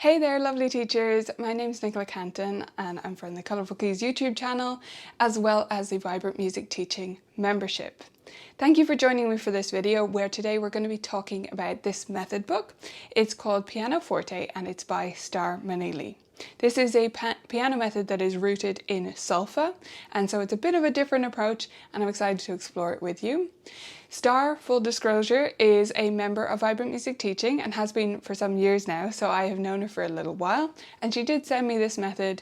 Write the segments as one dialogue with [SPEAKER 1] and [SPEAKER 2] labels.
[SPEAKER 1] Hey there lovely teachers, my name's Nicola Canton and I'm from the Colourful Keys YouTube channel as well as the Vibrant Music Teaching membership. Thank you for joining me for this video where today we're going to be talking about this method book. It's called PianoForte and it's by Starr Meneely. This is a piano method that is rooted in solfa, and so it's a bit of a different approach and I'm excited to explore it with you. Starr, full disclosure, is a member of Vibrant Music Teaching and has been for some years now, so I have known her for a little while, and she did send me this method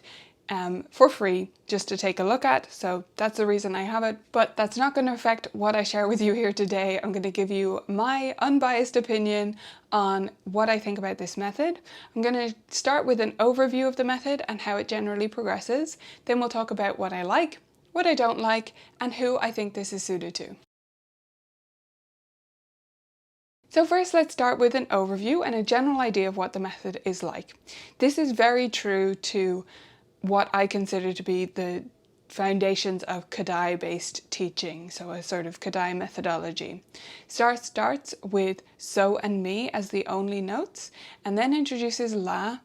[SPEAKER 1] for free just to take a look at, so that's the reason I have it, but that's not going to affect what I share with you here today. I'm going to give you my unbiased opinion on what I think about this method. I'm going to start with an overview of the method and how it generally progresses, then we'll talk about what I like, what I don't like, and who I think this is suited to. So first let's start with an overview and a general idea of what the method is like. This is very true to what I consider to be the foundations of Kodály-based teaching, so a sort of Kodály methodology. Starr starts with so and mi as the only notes, and then introduces la,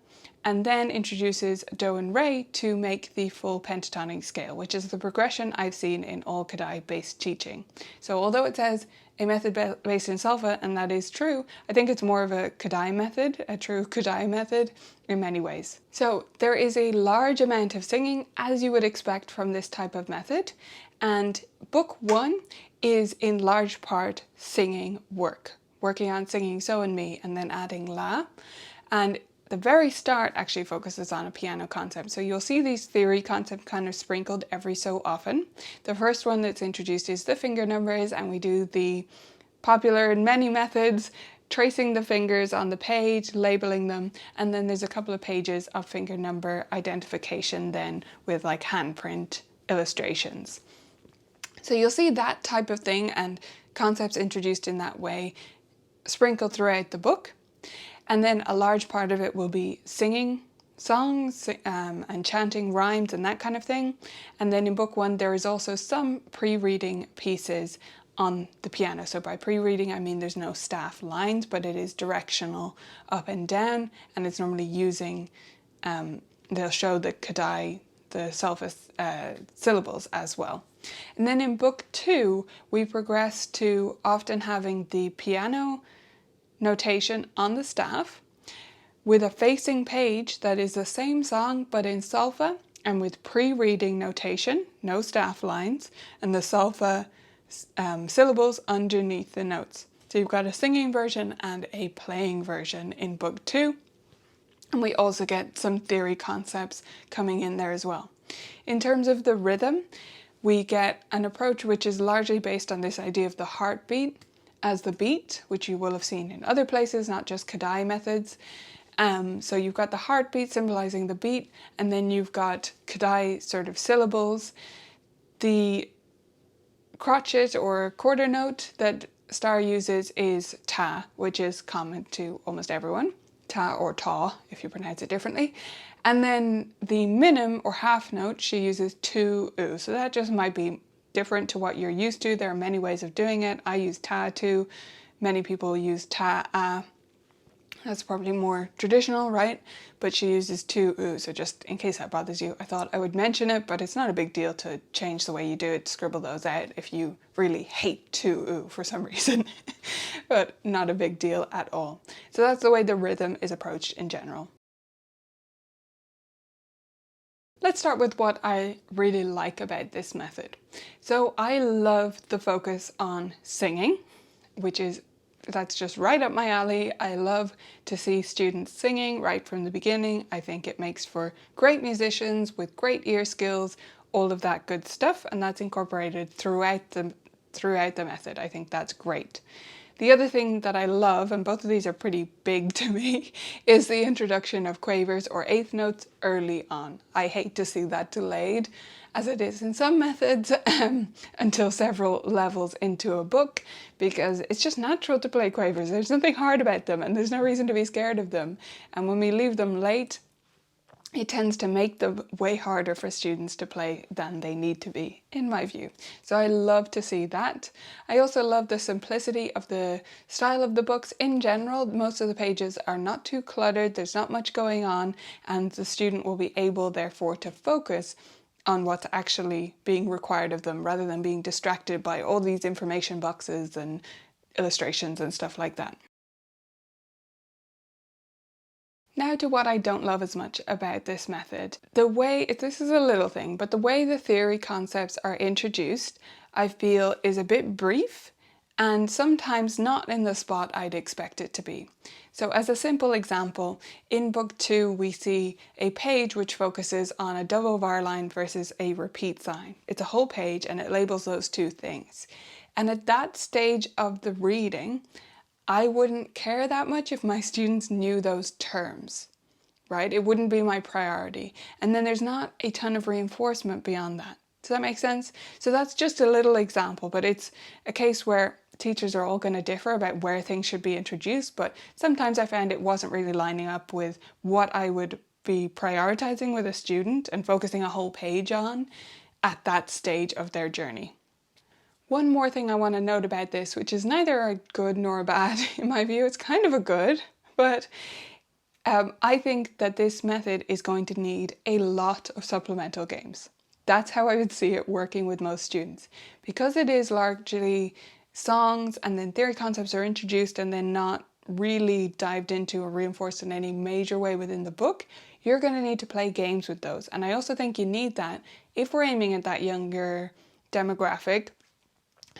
[SPEAKER 1] and then introduces do and re to make the full pentatonic scale, which is the progression I've seen in all Kodály-based teaching. So although it says a method based in solfa, and that is true, I think it's more of a Kodály method, a true Kodály method in many ways. So there is a large amount of singing, as you would expect from this type of method, and book one is in large part singing work, working on singing so and mi and then adding la, and the very start actually focuses on a piano concept. So you'll see these theory concepts kind of sprinkled every so often. The first one that's introduced is the finger numbers, and we do the popular in many methods, tracing the fingers on the page, labeling them, and then there's a couple of pages of finger number identification then with like handprint illustrations. So you'll see that type of thing and concepts introduced in that way sprinkled throughout the book. And then a large part of it will be singing songs and chanting rhymes and that kind of thing. And then in book one, there is also some pre-reading pieces on the piano. So by pre-reading, I mean there's no staff lines, but it is directional up and down. And it's normally using, they'll show the Kodály, the solfa syllables as well. And then in book two, we progress to often having the piano notation on the staff with a facing page that is the same song but in solfa and with pre-reading notation, no staff lines, and the solfa syllables underneath the notes. So you've got a singing version and a playing version in book two, and we also get some theory concepts coming in there as well. In terms of the rhythm, we get an approach which is largely based on this idea of the heartbeat as the beat, which you will have seen in other places, not just Kodály methods. So you've got the heartbeat symbolizing the beat, and then you've got Kodály sort of syllables. The crotchet or quarter note that Starr uses is ta, which is common to almost everyone. Ta or ta, if you pronounce it differently. And then the minim or half note, she uses tu, u. So that just might be different to what you're used to. There are many ways of doing it. I use ta tu. Many people use ta a. That's probably more traditional, right? But she uses tu u. So just in case that bothers you, I thought I would mention it, but it's not a big deal to change the way you do it. Scribble those out if you really hate tu u for some reason, but not a big deal at all. So that's the way the rhythm is approached in general. Let's start with what I really like about this method. So I love the focus on singing, that's just right up my alley. I love to see students singing right from the beginning. I think it makes for great musicians with great ear skills, all of that good stuff, and that's incorporated throughout the method. I think that's great. The other thing that I love, and both of these are pretty big to me, is the introduction of quavers or eighth notes early on. I hate to see that delayed, as it is in some methods, until several levels into a book, because it's just natural to play quavers. There's nothing hard about them, and there's no reason to be scared of them. And when we leave them late, it tends to make them way harder for students to play than they need to be, in my view. So I love to see that. I also love the simplicity of the style of the books in general. Most of the pages are not too cluttered, there's not much going on, and the student will be able, therefore, to focus on what's actually being required of them rather than being distracted by all these information boxes and illustrations and stuff like that. Now to what I don't love as much about this method. This is a little thing, but the way the theory concepts are introduced, I feel is a bit brief and sometimes not in the spot I'd expect it to be. So as a simple example, in book 2 we see a page which focuses on a double bar line versus a repeat sign. It's a whole page and it labels those two things. And at that stage of the reading, I wouldn't care that much if my students knew those terms, right? It wouldn't be my priority. And then there's not a ton of reinforcement beyond that. Does that make sense? So that's just a little example, but it's a case where teachers are all going to differ about where things should be introduced, but sometimes I found it wasn't really lining up with what I would be prioritizing with a student and focusing a whole page on at that stage of their journey. One more thing I want to note about this, which is neither a good nor a bad in my view, it's kind of a good, but I think that this method is going to need a lot of supplemental games. That's how I would see it working with most students. Because it is largely songs and then theory concepts are introduced and then not really dived into or reinforced in any major way within the book, you're going to need to play games with those. And I also think you need that if we're aiming at that younger demographic,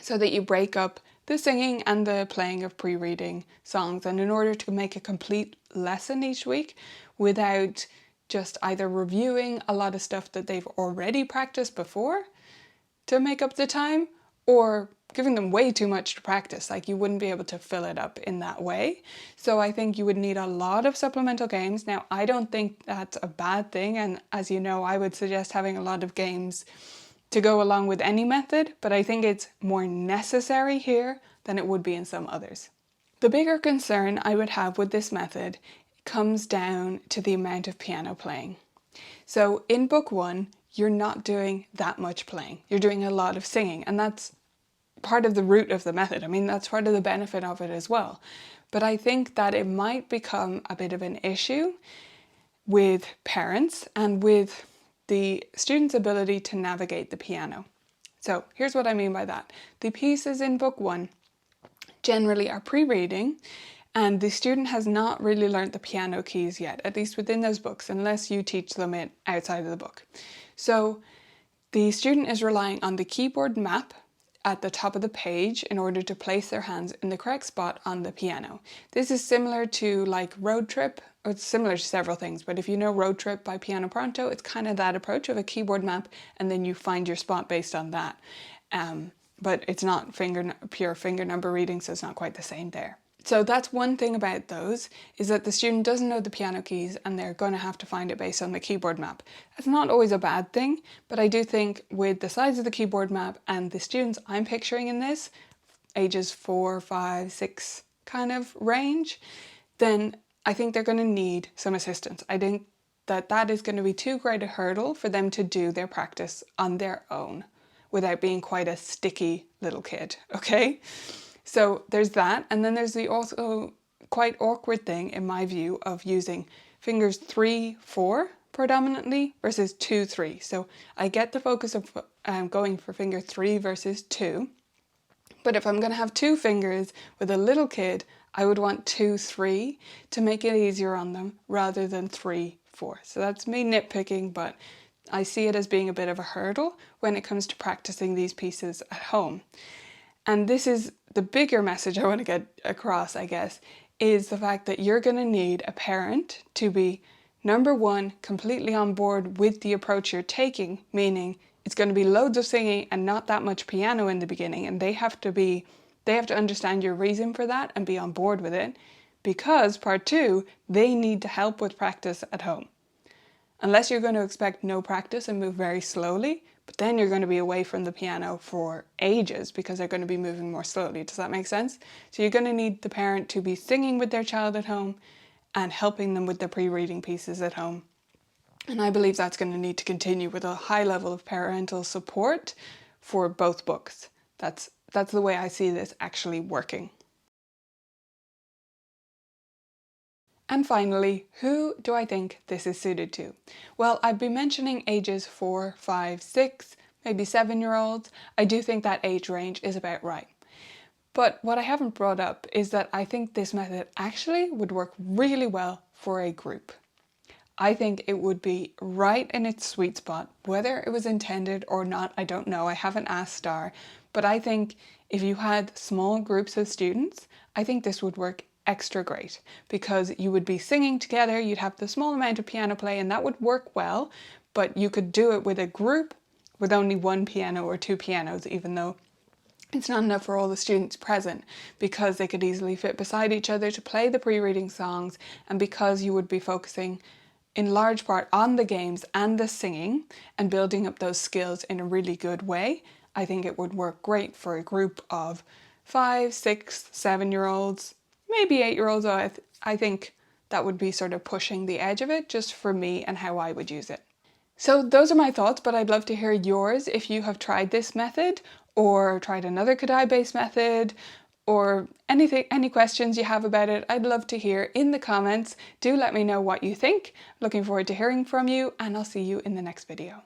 [SPEAKER 1] so that you break up the singing and the playing of pre-reading songs. And in order to make a complete lesson each week without just either reviewing a lot of stuff that they've already practiced before to make up the time, or giving them way too much to practice, like you wouldn't be able to fill it up in that way. So I think you would need a lot of supplemental games. Now, I don't think that's a bad thing, and as you know, I would suggest having a lot of games to go along with any method, but I think it's more necessary here than it would be in some others. The bigger concern I would have with this method comes down to the amount of piano playing. So in book 1, you're not doing that much playing. You're doing a lot of singing, and that's part of the root of the method. I mean, that's part of the benefit of it as well. But I think that it might become a bit of an issue with parents and with the student's ability to navigate the piano. So here's what I mean by that. The pieces in book 1 generally are pre-reading, and the student has not really learned the piano keys yet, at least within those books, unless you teach them it outside of the book. So the student is relying on the keyboard map at the top of the page in order to place their hands in the correct spot on the piano. This is similar to like Road Trip, or it's similar to several things, but if you know Road Trip by PianoForte, it's kind of that approach of a keyboard map and then you find your spot based on that. But it's not pure finger number reading, so it's not quite the same there. So that's one thing about those, is that the student doesn't know the piano keys and they're going to have to find it based on the keyboard map. That's not always a bad thing, but I do think with the size of the keyboard map and the students I'm picturing in this, ages 4, 5, 6 kind of range, then I think they're going to need some assistance. I think that that is going to be too great a hurdle for them to do their practice on their own without being quite a sticky little kid, okay? So there's that, and then there's the also quite awkward thing, in my view, of using fingers 3, 4 predominantly versus 2, 3. So I get the focus of going for finger 3 versus 2, but if I'm going to have 2 fingers with a little kid, I would want 2, 3 to make it easier on them rather than 3, 4. So that's me nitpicking, but I see it as being a bit of a hurdle when it comes to practicing these pieces at home. And this is the bigger message I want to get across, I guess, is the fact that you're going to need a parent to be, number one, completely on board with the approach you're taking, meaning it's going to be loads of singing and not that much piano in the beginning, and they have to understand your reason for that and be on board with it, because part 2, they need to help with practice at home. Unless you're going to expect no practice and move very slowly, but then you're going to be away from the piano for ages because they're going to be moving more slowly. Does that make sense? So you're going to need the parent to be singing with their child at home and helping them with the pre-reading pieces at home. And I believe that's going to need to continue with a high level of parental support for both books. That's the way I see this actually working. And finally, who do I think this is suited to? Well, I'd be mentioning ages 4, 5, 6, maybe 7-year-olds. I do think that age range is about right. But what I haven't brought up is that I think this method actually would work really well for a group. I think it would be right in its sweet spot. Whether it was intended or not, I don't know. I haven't asked Starr, but I think if you had small groups of students, I think this would work extra great because you would be singing together, you'd have the small amount of piano play, and that would work well, but you could do it with a group with only one piano or two pianos, even though it's not enough for all the students present, because they could easily fit beside each other to play the pre-reading songs, and because you would be focusing in large part on the games and the singing and building up those skills in a really good way. I think it would work great for a group of 5, 6, 7-year-olds, maybe 8-year-olds. I think that would be sort of pushing the edge of it just for me and how I would use it. So those are my thoughts, but I'd love to hear yours if you have tried this method or tried another Kodály-based method, or anything, any questions you have about it. I'd love to hear in the comments. Do let me know what you think. Looking forward to hearing from you, and I'll see you in the next video.